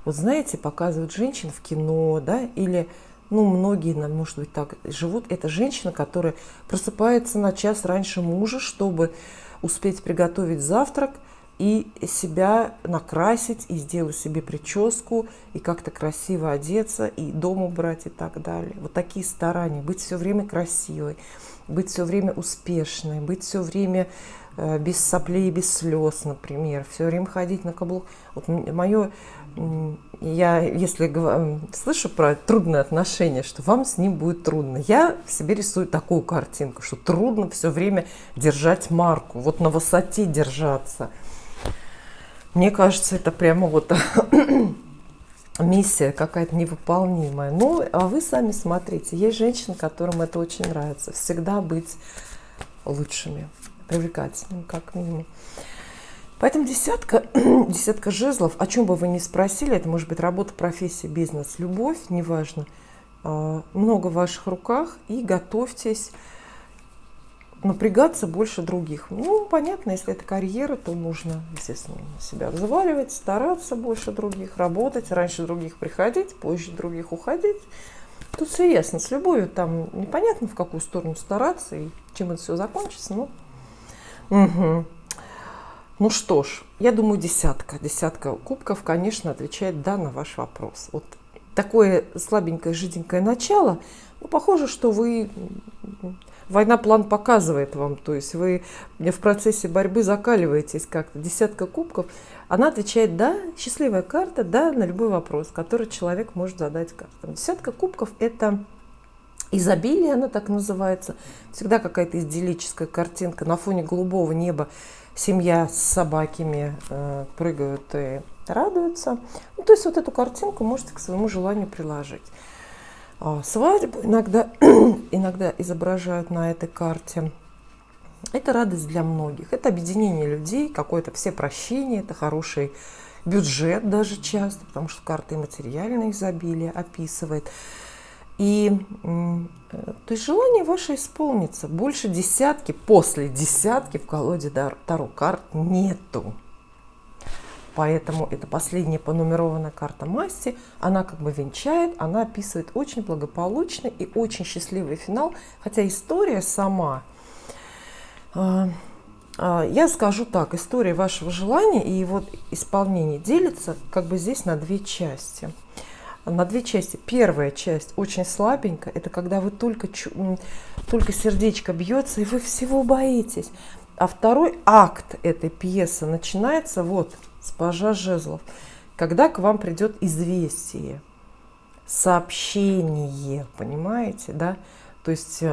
Вот знаете, показывают женщин в кино, да, или, многие, может быть, так живут. Это женщина, которая просыпается на час раньше мужа, чтобы успеть приготовить завтрак и себя накрасить, и сделать себе прическу, и как-то красиво одеться, и дом убрать, и так далее. Вот такие старания, быть все время красивой, быть все время успешной, быть все время без соплей и без слез, например, все время ходить на каблук. Вот я, если слышу про трудные отношения, что вам с ним будет трудно, я в себе рисую такую картинку, что трудно все время держать марку, вот на высоте держаться. Мне кажется, это прямо вот миссия какая-то невыполнимая. А вы сами смотрите. Есть женщины, которым это очень нравится. Всегда быть лучшими, привлекательными, как минимум. Поэтому десятка жезлов, о чем бы вы ни спросили, это может быть работа, профессия, бизнес, любовь, неважно. Много в ваших руках, и готовьтесь напрягаться больше других. Понятно, если это карьера, то нужно, естественно, себя взваливать, стараться больше других, работать, раньше других приходить, позже других уходить. Тут все ясно. С любовью там непонятно, в какую сторону стараться и чем это все закончится. Ну что ж, я думаю, десятка кубков, конечно, отвечает да на ваш вопрос. Вот такое слабенькое, жиденькое начало. Похоже, что война план показывает вам, то есть вы в процессе борьбы закаливаетесь как-то. Десятка кубков, она отвечает да, счастливая карта, да, на любой вопрос, который человек может задать картам. Десятка кубков – это изобилие, она так называется. Всегда какая-то идиллическая картинка на фоне голубого неба. Семья с собаками прыгают и радуются. То есть вот эту картинку можете к своему желанию приложить. Свадьбу иногда изображают на этой карте. Это радость для многих. Это объединение людей, какое-то всепрощение, это хороший бюджет даже часто, потому что карта и материальное изобилие описывает. И то есть желание ваше исполнится. Больше десятки, после десятки в колоде Таро карт нету. Поэтому это последняя понумерованная карта масти. Она как бы венчает, она описывает очень благополучный и очень счастливый финал. Хотя история сама, я скажу так, история вашего желания и его исполнение делится как бы здесь на две части. На две части. Первая часть очень слабенькая. Это когда вы только сердечко бьется, и вы всего боитесь. А второй акт этой пьесы начинается вот с пажа жезлов, когда к вам придет известие, сообщение, понимаете, да? То есть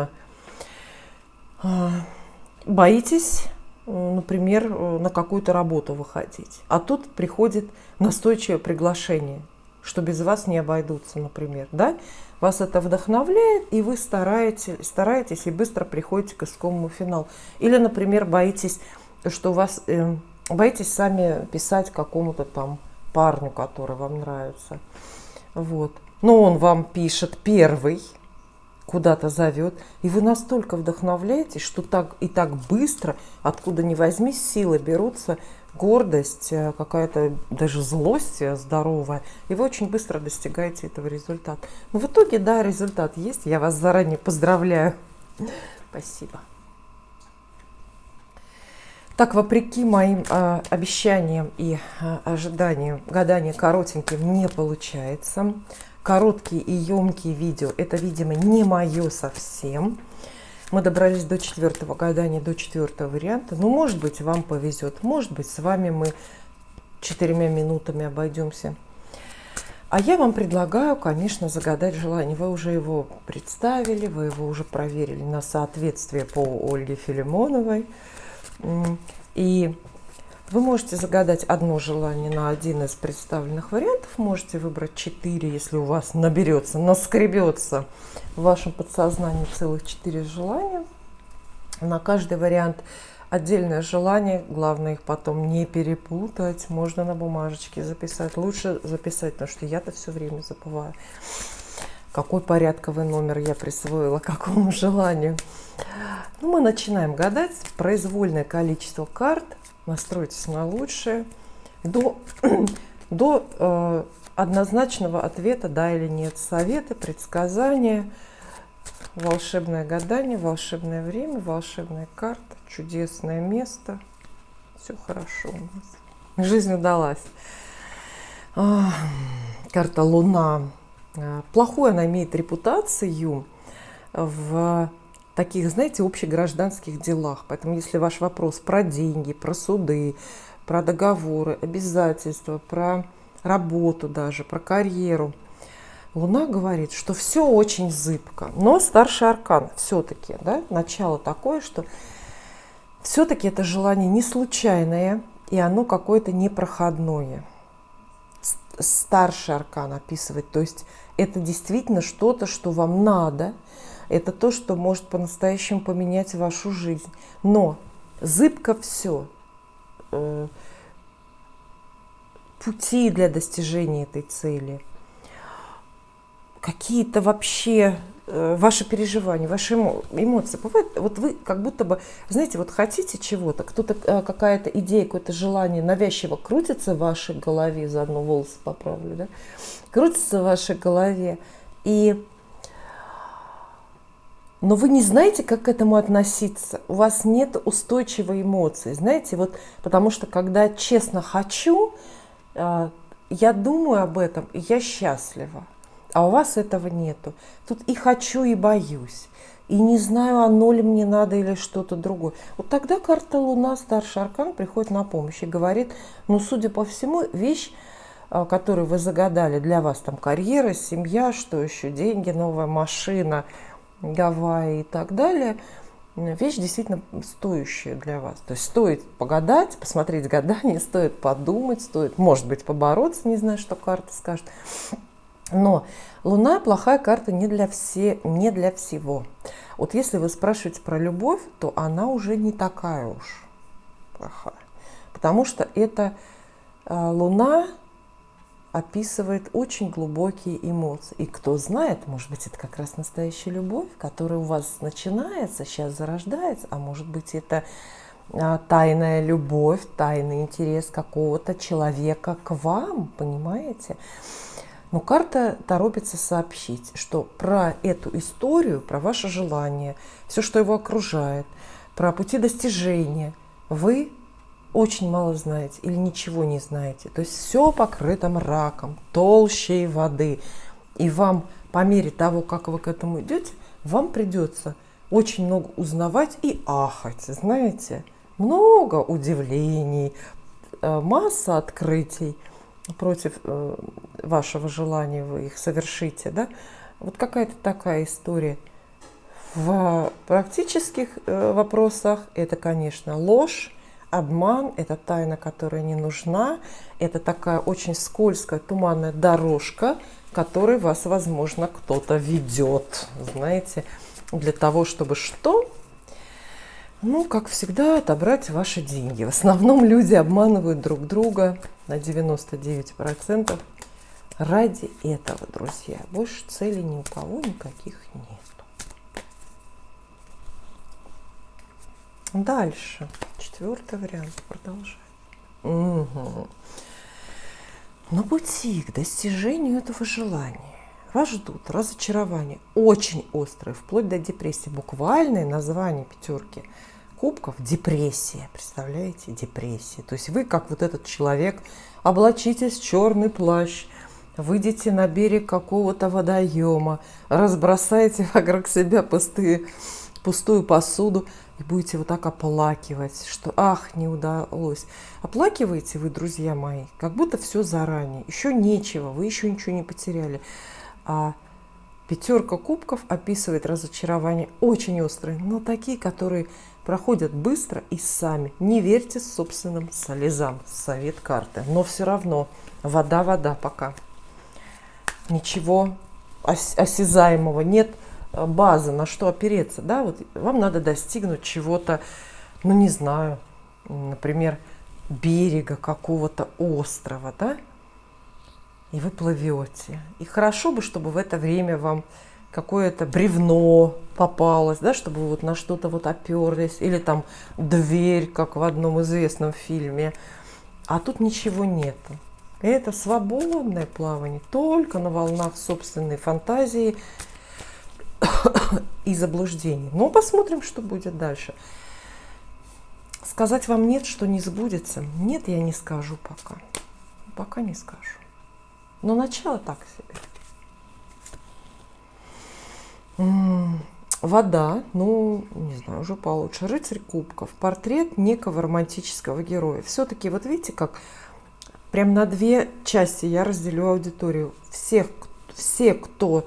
боитесь, например, на какую-то работу выходить, а тут приходит настойчивое приглашение, что без вас не обойдутся, например, да? Вас это вдохновляет, и вы стараетесь и быстро приходите к искомому финалу. Или, например, боитесь, что вас боитесь сами писать какому-то там парню, который вам нравится. Вот. Но он вам пишет первый, куда-то зовет, и вы настолько вдохновляетесь, что так быстро, откуда ни возьмись, силы берутся, гордость, какая-то даже злость здоровая, и вы очень быстро достигаете этого результата. Но в итоге, да, результат есть. Я вас заранее поздравляю. Спасибо. Так, вопреки моим обещаниям и ожиданиям, гадание коротеньким не получается. Короткие и емкие видео, это, видимо, не мое совсем. Мы добрались до 4-го гадания, до 4-го варианта. Ну, может быть, вам повезет, может быть, с вами мы 4 минутами обойдемся. А я вам предлагаю, конечно, загадать желание. Вы уже его представили, вы его уже проверили на соответствие по Ольге Филимоновой. И вы можете загадать одно желание на один из представленных вариантов. Можете выбрать 4, если у вас наскребется в вашем подсознании целых 4 желания. На каждый вариант отдельное желание. Главное их потом не перепутать. Можно на бумажечке записать. Лучше записать, потому что я-то все время забываю, какой порядковый номер я присвоила какому желанию. Ну, мы начинаем гадать. Произвольное количество карт. Настройтесь на лучшее. До однозначного ответа, да или нет. Советы, предсказания, волшебное гадание, волшебное время, волшебная карта, чудесное место. Все хорошо у нас. Жизнь удалась. Карта Луна. Плохую она имеет репутацию в таких, знаете, общегражданских делах. Поэтому если ваш вопрос про деньги, про суды, про договоры, обязательства, про работу даже, про карьеру, Луна говорит, что все очень зыбко. Но старший аркан все-таки, да, начало такое, что все-таки это желание не случайное, и оно какое-то непроходное. Старший аркан описывает, то есть это действительно что-то, что вам надо, это то, что может по-настоящему поменять вашу жизнь. Но зыбко все. Пути для достижения этой цели. Какие-то вообще ваши переживания, ваши эмоции. Бывает, вот вы как будто бы, знаете, вот хотите чего-то, кто-то, какая-то идея, какое-то желание навязчиво крутится в вашей голове, заодно волосы поправлю, да? Крутится в вашей голове, но вы не знаете, как к этому относиться. У вас нет устойчивой эмоции, знаете, вот, потому что когда честно хочу, я думаю об этом, и я счастлива. А у вас этого нету. Тут и хочу, и боюсь. И не знаю, оно ли мне надо или что-то другое. Вот тогда карта Луна, старший аркан, приходит на помощь и говорит, ну, судя по всему, вещь, которую вы загадали для вас, там, карьера, семья, что еще, деньги, новая машина, Гавайи и так далее, вещь действительно стоящая для вас. То есть стоит погадать, посмотреть гадание, стоит подумать, стоит, может быть, побороться, не знаю, что карта скажет. Но Луна плохая карта не для всего. Вот если вы спрашиваете про любовь, то она уже не такая уж плохая. Потому что эта Луна описывает очень глубокие эмоции. И кто знает, может быть, это как раз настоящая любовь, которая у вас начинается, сейчас зарождается, а может быть, это тайная любовь, тайный интерес какого-то человека к вам, понимаете? Но карта торопится сообщить, что про эту историю, про ваше желание, все, что его окружает, про пути достижения, вы очень мало знаете или ничего не знаете. То есть все покрыто мраком, толщей воды. И вам по мере того, как вы к этому идете, вам придется очень много узнавать и ахать, знаете. Много удивлений, масса открытий против вашего желания, вы их совершите, да? Вот какая-то такая история. В практических вопросах это, конечно, ложь, обман, это тайна, которая не нужна, это такая очень скользкая, туманная дорожка, которой вас, возможно, кто-то ведет, знаете, для того, чтобы что? Ну, как всегда, отобрать ваши деньги. В основном люди обманывают друг друга на 99% ради этого, друзья. Больше целей ни у кого никаких нет. Дальше. 4-й вариант. Продолжаем. Угу. На пути к достижению этого желания вас ждут разочарования, очень острые, вплоть до депрессии. Буквальное название 5 кубков – депрессия. Представляете? Депрессия. То есть вы, как вот этот человек, облачитесь в черный плащ, выйдете на берег какого-то водоема, разбросаете вокруг себя пустую посуду и будете вот так оплакивать, что ах, не удалось. Оплакиваете вы, друзья мои, как будто все заранее. Еще нечего, вы еще ничего не потеряли. А 5 кубков описывает разочарования очень острые, но такие, которые проходят быстро и сами. Не верьте собственным слезам, совет карты. Но все равно вода пока. Ничего осязаемого нет, базы, на что опереться. Да? Вот вам надо достигнуть чего-то, ну не знаю, например, берега какого-то острова, да? И вы плывете. И хорошо бы, чтобы в это время вам какое-то бревно попалось, да, чтобы вы вот на что-то вот оперлись, или там дверь, как в одном известном фильме. А тут ничего нету. Это свободное плавание, только на волнах собственной фантазии и заблуждений. Но посмотрим, что будет дальше. Сказать вам нет, что не сбудется? Нет, я не скажу пока. Пока не скажу. Но начало так себе. Вода, ну, не знаю, уже получше. Рыцарь кубков. Портрет некого романтического героя. Все-таки, вот видите, как прям на 2 части я разделю аудиторию. Все, кто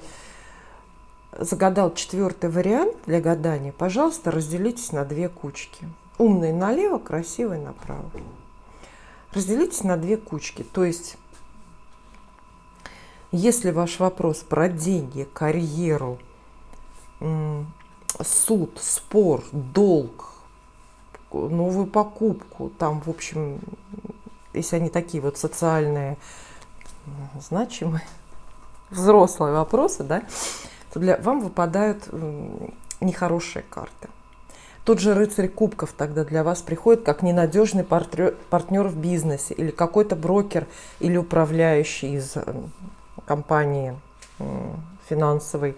загадал 4-й вариант для гадания, пожалуйста, разделитесь на 2 кучки. Умный налево, красивый направо. Разделитесь на 2 кучки. То есть, если ваш вопрос про деньги, карьеру, суд, спор, долг, новую покупку, там, в общем, если они такие вот социальные, значимые, взрослые вопросы, да, то вам выпадают нехорошие карты. Тот же рыцарь кубков тогда для вас приходит как ненадежный партнер в бизнесе, или какой-то брокер или управляющий из компании финансовой,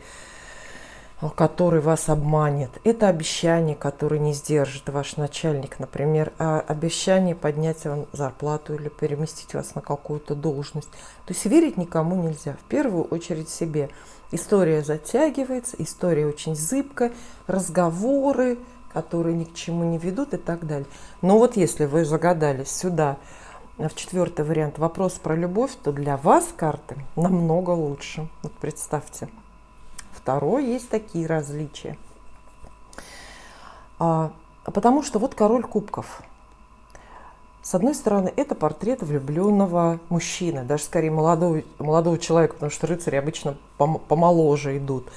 который вас обманет. Это обещание, которое не сдержит ваш начальник, например, обещание поднять вам зарплату или переместить вас на какую-то должность. То есть верить никому нельзя, в первую очередь себе. История затягивается, история очень зыбкая, разговоры, которые ни к чему не ведут и так далее. Но вот если вы загадали сюда, в 4-й вариант, вопрос про любовь, то для вас карты намного лучше. Вот представьте. Второй есть такие различия. Потому что вот король кубков. С одной стороны, это портрет влюбленного мужчины, даже скорее молодого человека, потому что рыцари обычно помоложе идут.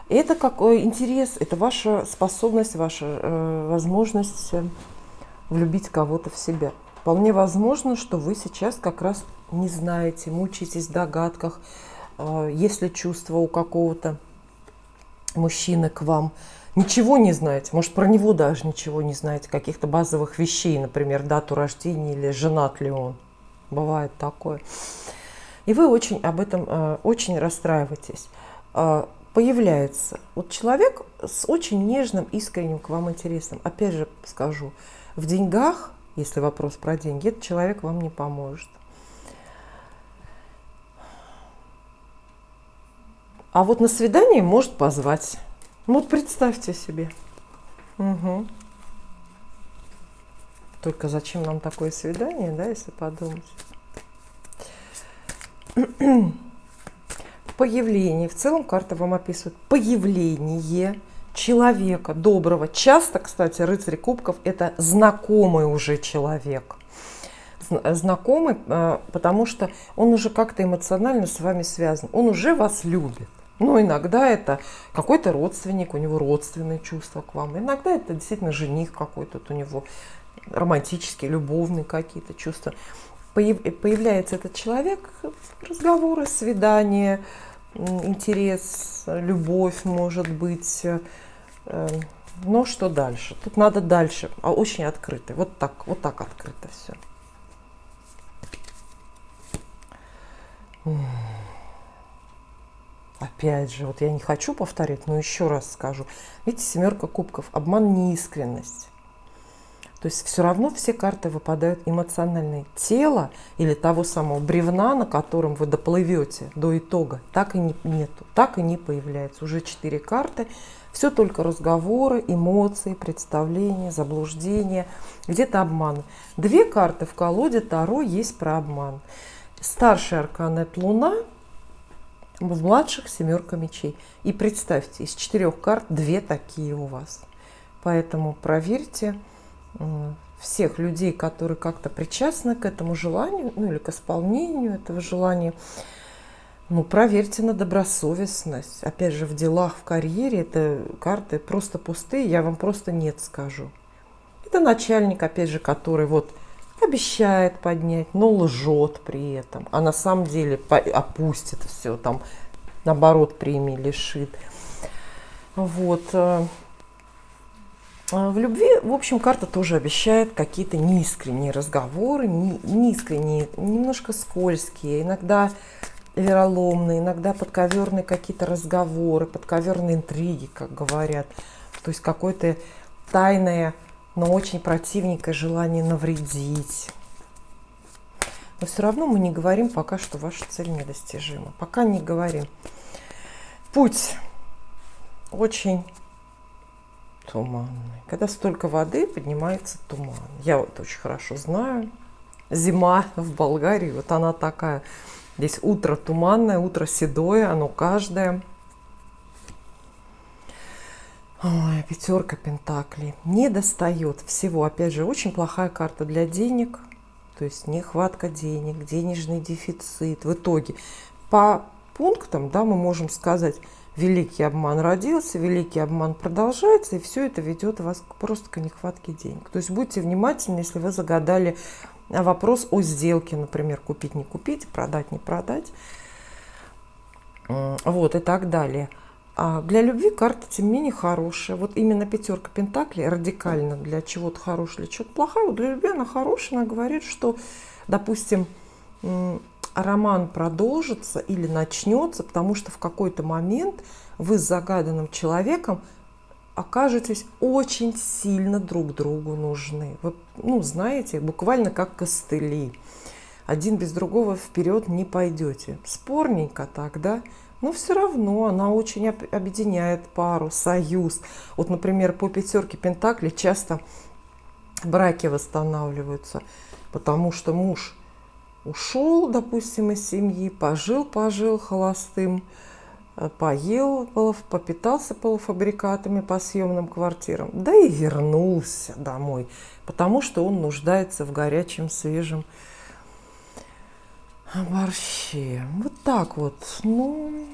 Это какой интерес, это ваша способность, ваша возможность влюбить кого-то в себя. Вполне возможно, что вы сейчас как раз не знаете, мучаетесь в догадках, есть ли чувство у какого-то мужчины к вам. Ничего не знаете, может, про него даже ничего не знаете, каких-то базовых вещей, например, дату рождения или женат ли он. Бывает такое. И вы очень об этом очень расстраиваетесь. Появляется вот человек с очень нежным, искренним к вам интересом. Опять же скажу, в деньгах, если вопрос про деньги, этот человек вам не поможет. А вот на свидание может позвать. Вот представьте себе. Угу. Только зачем нам такое свидание, да, если подумать? Появление. В целом карта вам описывает появление человека доброго. Часто, кстати, рыцарь кубков – это знакомый уже человек. Знакомый, потому что он уже как-то эмоционально с вами связан. Он уже вас любит. Ну, иногда это какой-то родственник, у него родственные чувства к вам. Иногда это действительно жених какой-то, у него романтические, любовные какие-то чувства. Появляется этот человек, разговоры, свидания, интерес, любовь, может быть. Но что дальше? Тут надо дальше, а очень открыто. Вот так открыто все. Опять же, вот я не хочу повторять, но еще раз скажу. Видите, семерка кубков, обман, неискренность. То есть все равно все карты выпадают эмоциональные. Тело или того самого бревна, на котором вы доплывете до итога, так и нету, так и не появляется. Уже 4 карты, все только разговоры, эмоции, представления, заблуждения, где-то обманы. 2 карты в колоде Таро есть про обман. Старший аркан – это Луна, в младших семерка мечей. И представьте, из 4 карт 2 такие у вас. Поэтому проверьте всех людей, которые как-то причастны к этому желанию, ну или к исполнению этого желания. Ну, проверьте на добросовестность. Опять же, в делах, в карьере это карты просто пустые, я вам просто нет скажу. Это начальник, опять же, который вот обещает поднять, но лжет при этом, а на самом деле опустит все, там, наоборот, премии лишит. Вот. В любви, в общем, карта тоже обещает какие-то неискренние разговоры, неискренние, немножко скользкие, иногда вероломные, иногда подковерные какие-то разговоры, подковерные интриги, как говорят. То есть какое-то тайное, но очень противненькое желание навредить. Но все равно мы не говорим пока, что ваша цель недостижима. Пока не говорим. Путь очень туманный. Когда столько воды, поднимается туман. Я вот очень хорошо знаю. Зима в Болгарии, вот она такая. Здесь утро туманное, утро седое, оно каждое. Ой, 5 пентаклей. Не достает всего. Опять же, очень плохая карта для денег. То есть нехватка денег, денежный дефицит. В итоге по пунктам, да, мы можем сказать, великий обман родился, великий обман продолжается, и все это ведет вас просто к нехватке денег. То есть будьте внимательны, если вы загадали вопрос о сделке, например, купить, не купить, продать, не продать, вот и так далее. А для любви карта, тем не менее, хорошая. Вот именно 5 пентаклей радикально для чего-то хорошая, для чего-то плохая. Вот для любви она хорошая, она говорит, что, допустим, роман продолжится или начнется, потому что в какой-то момент вы с загаданным человеком окажетесь очень сильно друг другу нужны. Вы, ну, знаете, буквально как костыли. Один без другого вперед не пойдете. Спорненько так, да? Но все равно она очень объединяет пару, союз. Вот, например, по 5 пентаклей часто браки восстанавливаются, потому что муж ушел, допустим, из семьи, пожил холостым, поел, попитался полуфабрикатами по съемным квартирам, да и вернулся домой, потому что он нуждается в горячем, свежем борще. Вот так вот. Ну,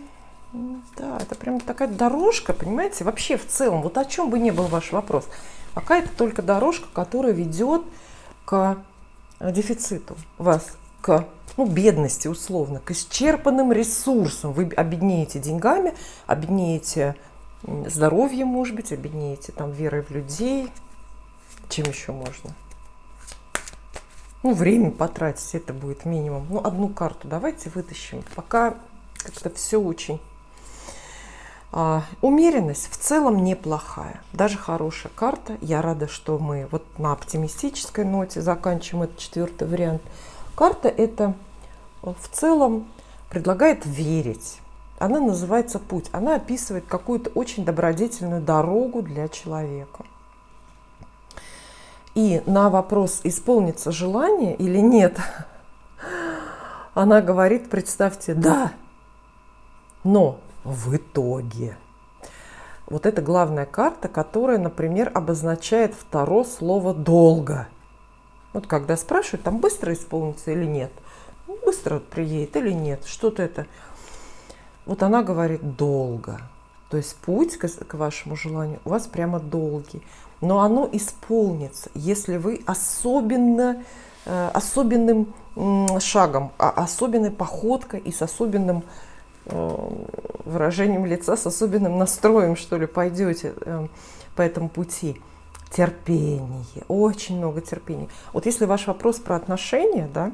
да, это прям такая дорожка, понимаете, вообще в целом, вот о чем бы ни был ваш вопрос, какая-то только дорожка, которая ведет к дефициту вас, к бедности условно, к исчерпанным ресурсам. Вы обеднеете деньгами, обеднеете здоровьем, может быть, обеднеете там верой в людей. Чем еще можно? Время потратить, это будет минимум. Одну карту давайте вытащим. Пока как-то все очень. Умеренность в целом неплохая, даже хорошая карта. Я рада, что мы вот на оптимистической ноте заканчиваем этот 4-й вариант. Карта эта в целом предлагает верить. Она называется «Путь». Она описывает какую-то очень добродетельную дорогу для человека. И на вопрос, исполнится желание или нет, она говорит, представьте, да, но в итоге. Вот это главная карта, которая, например, обозначает второе слово «долго». Вот когда спрашивают, там быстро исполнится или нет, быстро приедет или нет, что-то это. Вот она говорит «долго». То есть путь к вашему желанию у вас прямо долгий. Но оно исполнится, если вы особенным шагом, особенной походкой и с особенным выражением лица, с особенным настроем, что ли, пойдете по этому пути. Терпение, очень много терпения. Вот если ваш вопрос про отношения, да,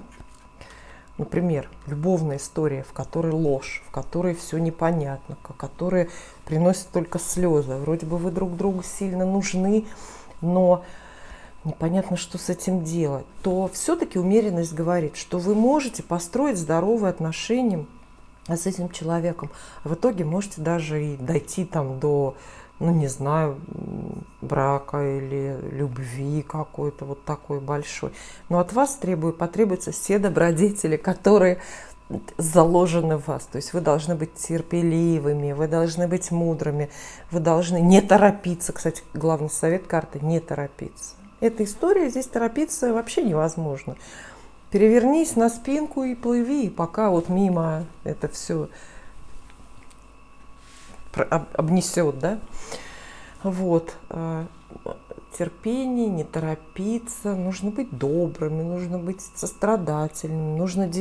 например, любовная история, в которой ложь, в которой все непонятно, которая приносит только слезы, вроде бы вы друг другу сильно нужны, но непонятно, что с этим делать, то все-таки умеренность говорит, что вы можете построить здоровые отношения с этим человеком. А в итоге можете даже и дойти там до, не знаю, брака или любви какой-то вот такой большой. Но от вас потребуются все добродетели, которые заложены в вас. То есть вы должны быть терпеливыми, вы должны быть мудрыми, вы должны не торопиться. Кстати, главный совет карты – не торопиться. Эта история, здесь торопиться вообще невозможно. Перевернись на спинку и плыви, пока вот мимо это все обнесет, да? Вот. Терпение, не торопиться, нужно быть добрыми, нужно быть сострадательными, нужно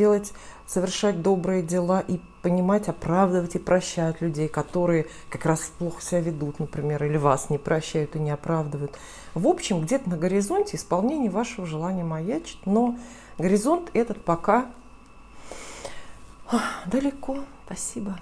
совершать добрые дела и понимать, оправдывать и прощать людей, которые как раз плохо себя ведут, например, или вас не прощают и не оправдывают. В общем, где-то на горизонте исполнение вашего желания маячит, но горизонт этот пока далеко. Спасибо.